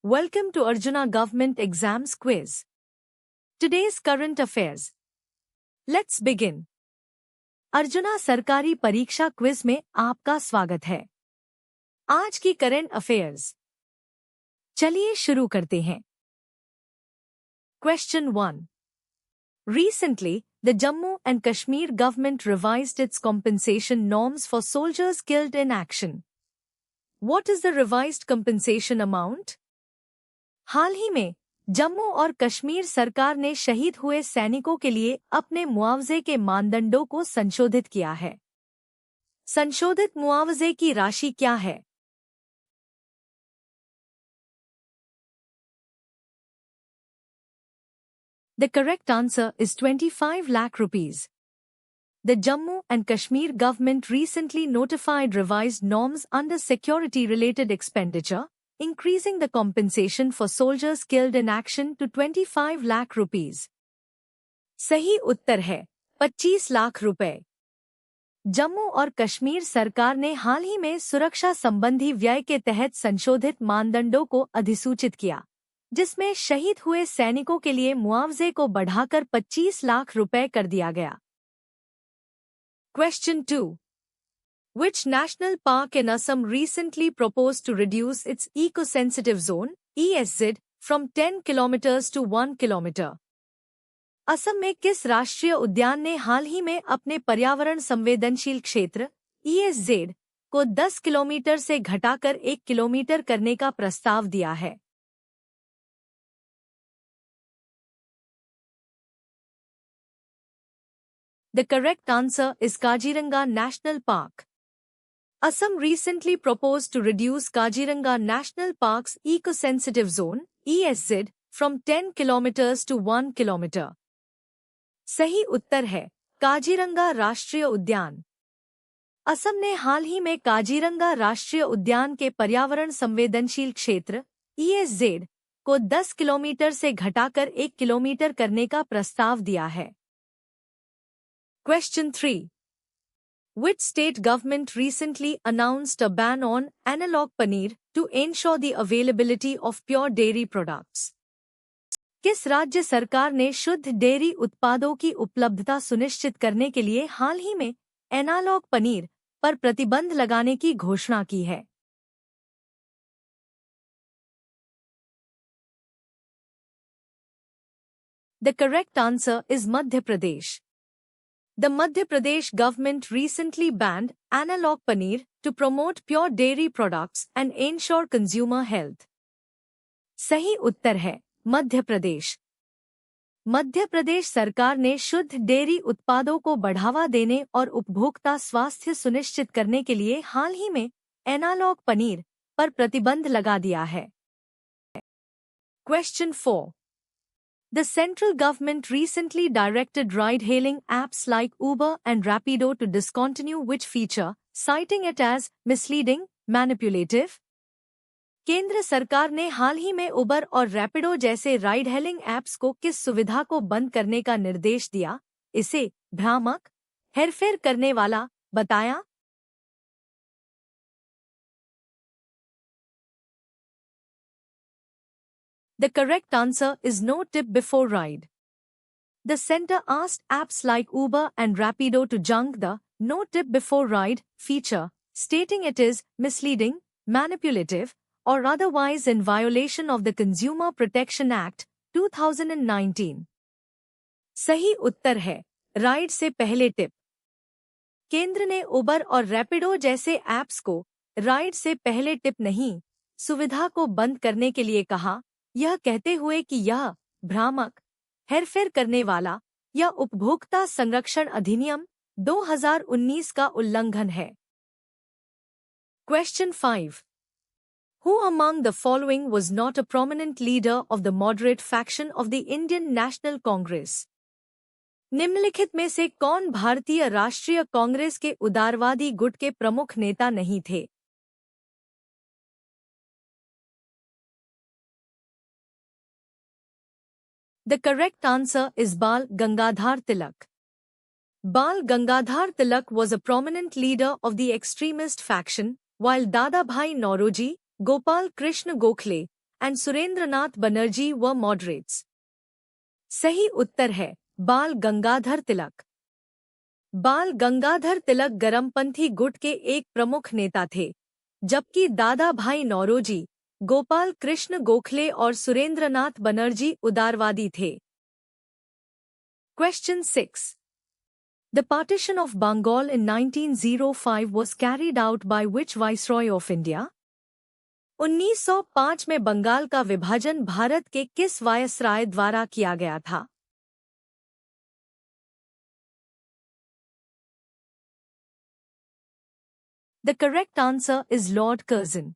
Welcome to Arjuna Government Exams Quiz. Today's current affairs. Let's begin. Arjuna सरकारी परीक्षा quiz में आपका स्वागत है। आज की करंट अफेयर्स। चलिए शुरू करते हैं। Question 1. Recently, the Jammu and Kashmir government revised its compensation norms for soldiers killed in action. What is the revised compensation amount? हाल ही में जम्मू और कश्मीर सरकार ने शहीद हुए सैनिकों के लिए अपने मुआवजे के मानदंडों को संशोधित किया है। संशोधित मुआवजे की राशि क्या है? The correct answer is 25 lakh rupees. The Jammu and Kashmir government recently notified revised norms under security-related expenditure, increasing the compensation for soldiers killed in action to 25 lakh rupees. सही उत्तर है 25 लाख रुपए। जम्मू और कश्मीर सरकार ने हाल ही में सुरक्षा संबंधी व्यय के तहत संशोधित मानदंडों को अधिसूचित किया, जिसमें शहीद हुए सैनिकों के लिए मुआवजे को बढ़ाकर 25 लाख रुपए कर दिया गया। Question 2. Which national park in Assam recently proposed to reduce its eco-sensitive zone (ESZ) from 10 kilometers to 1 kilometer? Assam में किस राष्ट्रीय उद्यान ने हाल ही में अपने पर्यावरण संवेदनशील क्षेत्र (ESZ) को 10 किलोमीटर से घटाकर 1 किलोमीटर करने का प्रस्ताव दिया है? The correct answer is Kaziranga National Park. Assam recently proposed to reduce Kaziranga National Park's eco-sensitive zone (ESZ) from 10 kilometers to 1 kilometer. सही उत्तर है काजीरंगा राष्ट्रीय उद्यान। असम ने हाल ही में काजीरंगा राष्ट्रीय उद्यान के पर्यावरण संवेदनशील क्षेत्र (ESZ) को 10 किलोमीटर से घटाकर 1 किलोमीटर करने का प्रस्ताव दिया है। Question 3. Which state government recently announced a ban on analog paneer to ensure the availability of pure dairy products? किस राज्य सरकार ने शुद्ध डेयरी उत्पादों की उपलब्धता सुनिश्चित करने के लिए हाल ही में एनालॉग पनीर पर प्रतिबंध लगाने की घोषणा की है? The correct answer is Madhya Pradesh. The Madhya Pradesh government recently banned analog paneer to promote pure dairy products and ensure consumer health. सही उत्तर है मध्य प्रदेश। मध्य प्रदेश सरकार ने शुद्ध डेयरी उत्पादों को बढ़ावा देने और उपभोक्ता स्वास्थ्य सुनिश्चित करने के लिए हाल ही में एनालॉग पनीर पर प्रतिबंध लगा दिया है। Question 4. The central government recently directed ride-hailing apps like Uber and Rapido to discontinue which feature, citing it as misleading, manipulative? केंद्र सरकार ने हाल ही में उबर और रैपिडो जैसे राइड-हेलिंग ऐप्स को किस सुविधा को बंद करने का निर्देश दिया, इसे भ्रामक, हेरफेर करने वाला बताया? The correct answer is no tip before ride. The center asked apps like Uber and Rapido to junk the no tip before ride feature, stating it is misleading, manipulative, or otherwise in violation of the Consumer Protection Act, 2019. सही उत्तर है ride से पहले tip. केंद्र ने उबर और रैपिडो जैसे apps को ride से पहले टिप नहीं, सुविधा को बंद करने के लिए कहा, यह कहते हुए कि यह भ्रामक, हेरफेर करने वाला या उपभोक्ता संरक्षण अधिनियम 2019 का उल्लंघन है। Question 5. Who among the following was not a prominent leader of the moderate faction of the Indian National Congress? निम्नलिखित में से कौन भारतीय राष्ट्रीय कांग्रेस के उदारवादी गुट के प्रमुख नेता नहीं थे? The correct answer is Bal Gangadhar Tilak. Bal Gangadhar Tilak was a prominent leader of the extremist faction, while Dadabhai Naoroji, Gopal Krishna Gokhale, and Surendranath Banerjee were moderates. सही उत्तर है बाल गंगाधर तिलक। बाल गंगाधर तिलक गरमपंथी गुट के एक प्रमुख नेता थे, जबकि दादा भाई नौरोजी, गोपाल कृष्ण गोखले और सुरेंद्रनाथ बनर्जी उदारवादी थे। Question 6. The partition of Bengal in 1905 was carried out by which Viceroy of India? 1905 में बंगाल का विभाजन भारत के किस वायसराय द्वारा किया गया था? The correct answer is Lord Curzon.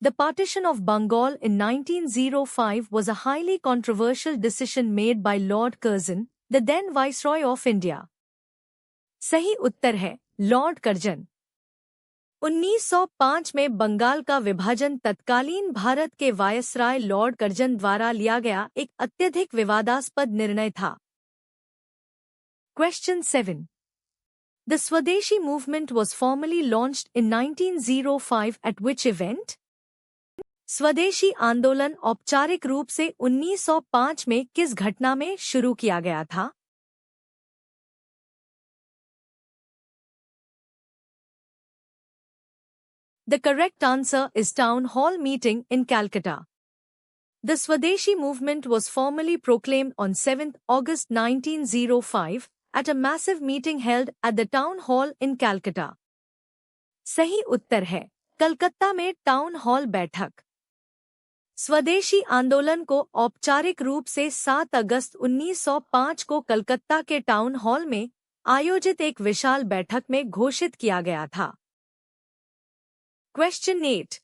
The partition of Bengal in 1905 was a highly controversial decision made by Lord Curzon, the then Viceroy of India. सही उत्तर है लॉर्ड कर्जन। 1905 में बंगाल का विभाजन तत्कालीन भारत के वायसराय लॉर्ड कर्जन द्वारा लिया गया एक अत्यधिक विवादास्पद निर्णय था। Question 7. The Swadeshi movement was formally launched in 1905 at which event? स्वदेशी आंदोलन औपचारिक रूप से 1905 में किस घटना में शुरू किया गया था? The correct answer is Town Hall meeting in Calcutta. The Swadeshi movement was formally proclaimed on 7 August 1905 at a massive meeting held at the Town Hall in Calcutta. सही उत्तर है कलकत्ता में टाउन हॉल बैठक। स्वदेशी आंदोलन को औपचारिक रूप से 7 अगस्त 1905 को कलकत्ता के टाउन हॉल में आयोजित एक विशाल बैठक में घोषित किया गया था। Question 8.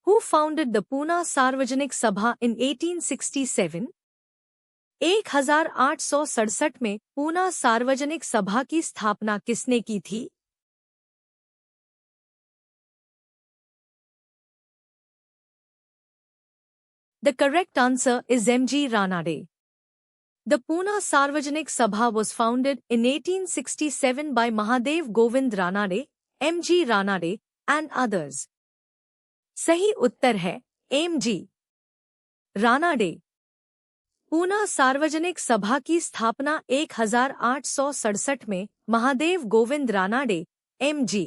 Who founded the Pune सार्वजनिक सभा in 1867? 1867 में पूना सार्वजनिक सभा की स्थापना किसने की थी? The correct answer is M.G. Ranade. The Pune Sarvajanik Sabha was founded in 1867 by Mahadev Govind Ranade, M.G. Ranade, and others. सही उत्तर है M.G. रानाडे। पूना सार्वजनिक सभा की स्थापना 1867 में महादेव गोविंद रानाडे, M.G.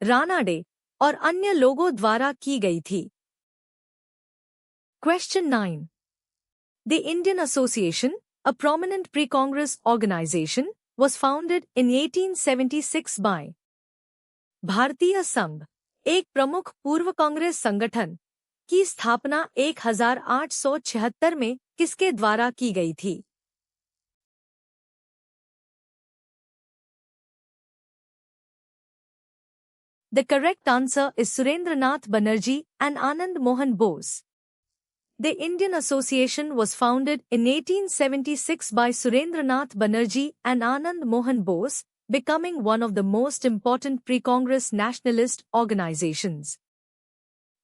रानाडे और अन्य लोगों द्वारा की गई थी। Question 9. The Indian Association, a prominent pre-Congress organization, was founded in 1876 by भारतीय संघ, एक प्रमुख पूर्व कांग्रेस संगठन, की स्थापना 1876 में किसके द्वारा की गई थी? The correct answer is Surendranath Banerjee and Anand Mohan Bose. The Indian Association was founded in 1876 by Surendranath Banerjee and Anand Mohan Bose, becoming one of the most important pre-Congress nationalist organizations.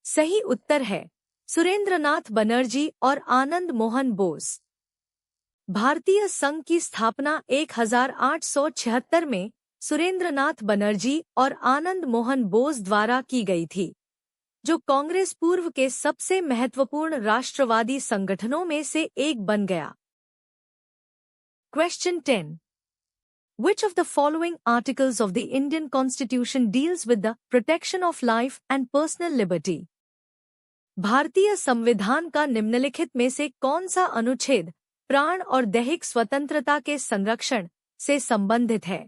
सही उत्तर है सुरेंद्रनाथ बनर्जी और आनंद मोहन बोस। भारतीय संघ की स्थापना 1876 में सुरेंद्रनाथ बनर्जी और आनंद मोहन बोस द्वारा की गई थी, जो कांग्रेस पूर्व के सबसे महत्वपूर्ण राष्ट्रवादी संगठनों में से एक बन गया। Question 10. Which of the following articles of the Indian Constitution deals with the protection of life and personal liberty? भारतीय संविधान का निम्नलिखित में से कौन सा अनुच्छेद प्राण और दैहिक स्वतंत्रता के संरक्षण से संबंधित है?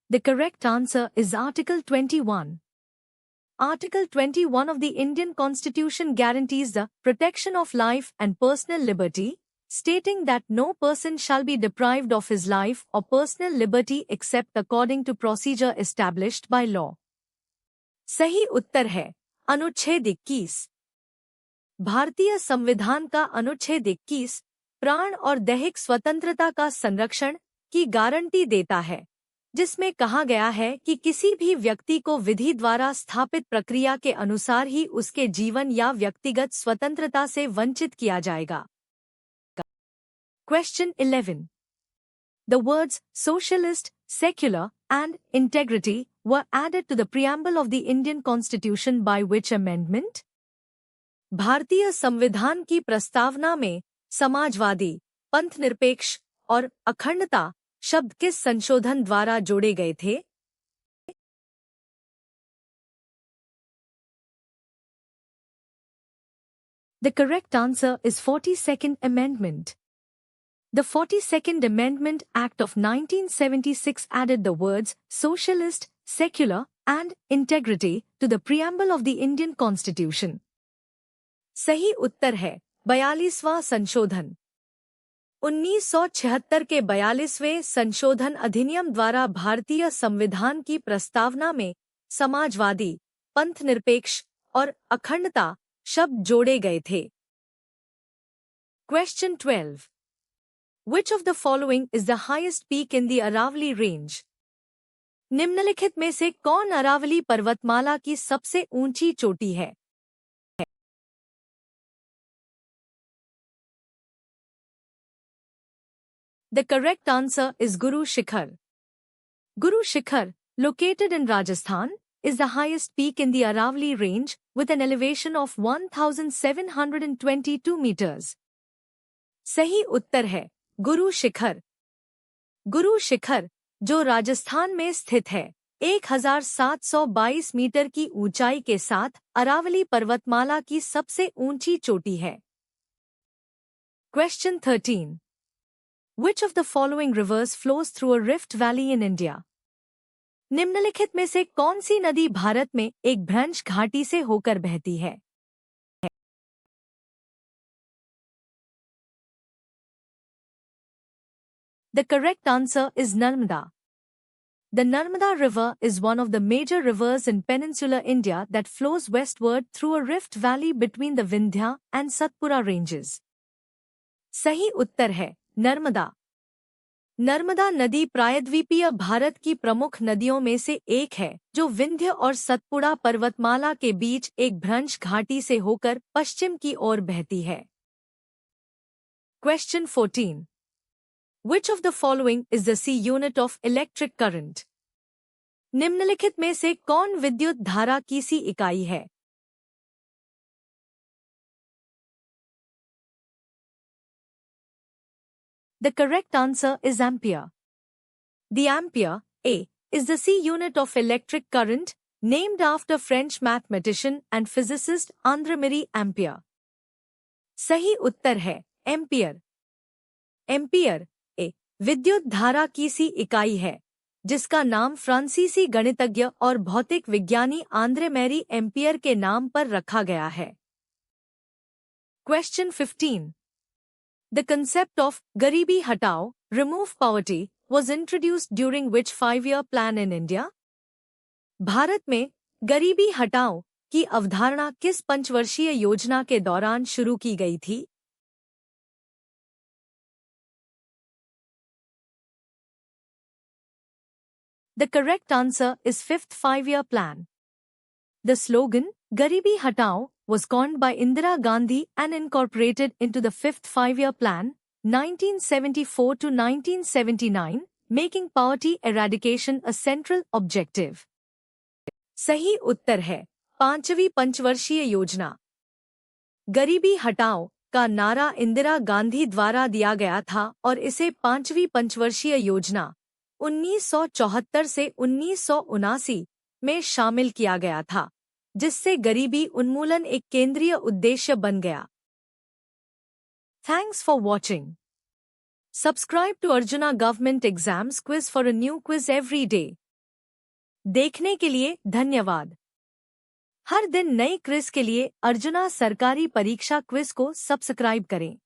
The correct answer is Article 21. Article 21 of the Indian Constitution guarantees the protection of life and personal liberty, stating that no person shall be deprived of his life or personal liberty except according to procedure established by law. सही उत्तर है अनुच्छेद 21। भारतीय संविधान का अनुच्छेद 21 प्राण और दैहिक स्वतंत्रता का संरक्षण की गारंटी देता है, जिसमें कहा गया है कि किसी भी व्यक्ति को विधि द्वारा स्थापित प्रक्रिया के अनुसार ही उसके जीवन या व्यक्तिगत स्वतंत्रता से वंचित किया जाएगा। Question 11. The words socialist, secular, and integrity were added to the preamble of the Indian Constitution by which amendment? भारतीय संविधान की प्रस्तावना में समाजवादी, पंथनिरपेक्ष और अखंडता शब्द किस संशोधन द्वारा जोड़े गए थे? The correct answer is 42nd Amendment. The 42nd Amendment Act of 1976 added the words socialist, secular, and integrity to the preamble of the Indian Constitution. सही उत्तर है 42वां संशोधन। 1976 के 42वें संशोधन अधिनियम द्वारा भारतीय संविधान की प्रस्तावना में समाजवादी, पंथनिरपेक्ष और अखंडता शब्द जोड़े गए थे। Question 12. Which of the following is the highest peak in the Aravalli range? निम्नलिखित में से कौन अरावली पर्वतमाला की सबसे ऊंची चोटी है? The correct answer is Guru Shikhar. Guru Shikhar, located in Rajasthan, is the highest peak in the Aravalli range with an elevation of 1722 meters. सही उत्तर है गुरु शिखर। गुरु शिखर, जो राजस्थान में स्थित है, 1722 मीटर की ऊंचाई के साथ अरावली पर्वतमाला की सबसे ऊंची चोटी है। Question 13. Which of the following rivers flows through a rift valley in India? निम्नलिखित में से कौन सी नदी भारत में एक भ्रंश घाटी से होकर बहती है? The correct answer is Narmada. The Narmada River is one of the major rivers in peninsular India that flows westward through a rift valley between the Vindhya and Satpura ranges. सही उत्तर है नर्मदा। नर्मदा नदी प्रायद्वीपीय भारत की प्रमुख नदियों में से एक है जो विंध्य और सतपुड़ा पर्वतमाला के बीच एक भ्रंश घाटी से होकर पश्चिम की ओर बहती है। Question 14. Which of the following is the C unit of electric current? निम्नलिखित में से कौन विद्युत धारा की सी इकाई है? The correct answer is ampere. The ampere, A, is the C unit of electric current, named after French mathematician and physicist André-Marie Ampère. सही उत्तर है एम्पियर। एम्पियर, ए, विद्युत धारा की सी इकाई है, जिसका नाम फ्रांसीसी गणितज्ञ और भौतिक विज्ञानी आंद्रे-मैरी एम्पियर के नाम पर रखा गया है। Question 15. The concept of Garibi Hatao, remove poverty, was introduced during which 5-year plan in India? Bharat में गरीबी हटाओ की अवधारणा किस पंचवर्षीय योजना के दौरान शुरू की गई थी? The correct answer is 5th 5-year plan. The slogan, Garibi Hatao, was coined by Indira Gandhi and incorporated into the 5th 5-year plan, 1974 to 1979, making poverty eradication a central objective. सही उत्तर है 5वीं पंचवर्षीय योजना। गरीबी हटाओ का नारा इंदिरा गांधी द्वारा दिया गया था और इसे 5वीं पंचवर्षीय योजना 1974 से 1979 में शामिल किया गया था, जिससे गरीबी उन्मूलन एक केंद्रीय उद्देश्य बन गया। Thanks for watching. Subscribe to Arjuna Government Exams Quiz for a new quiz every day. देखने के लिए धन्यवाद। हर दिन नई क्विज के लिए अर्जुना सरकारी परीक्षा क्विज को सब्सक्राइब करें।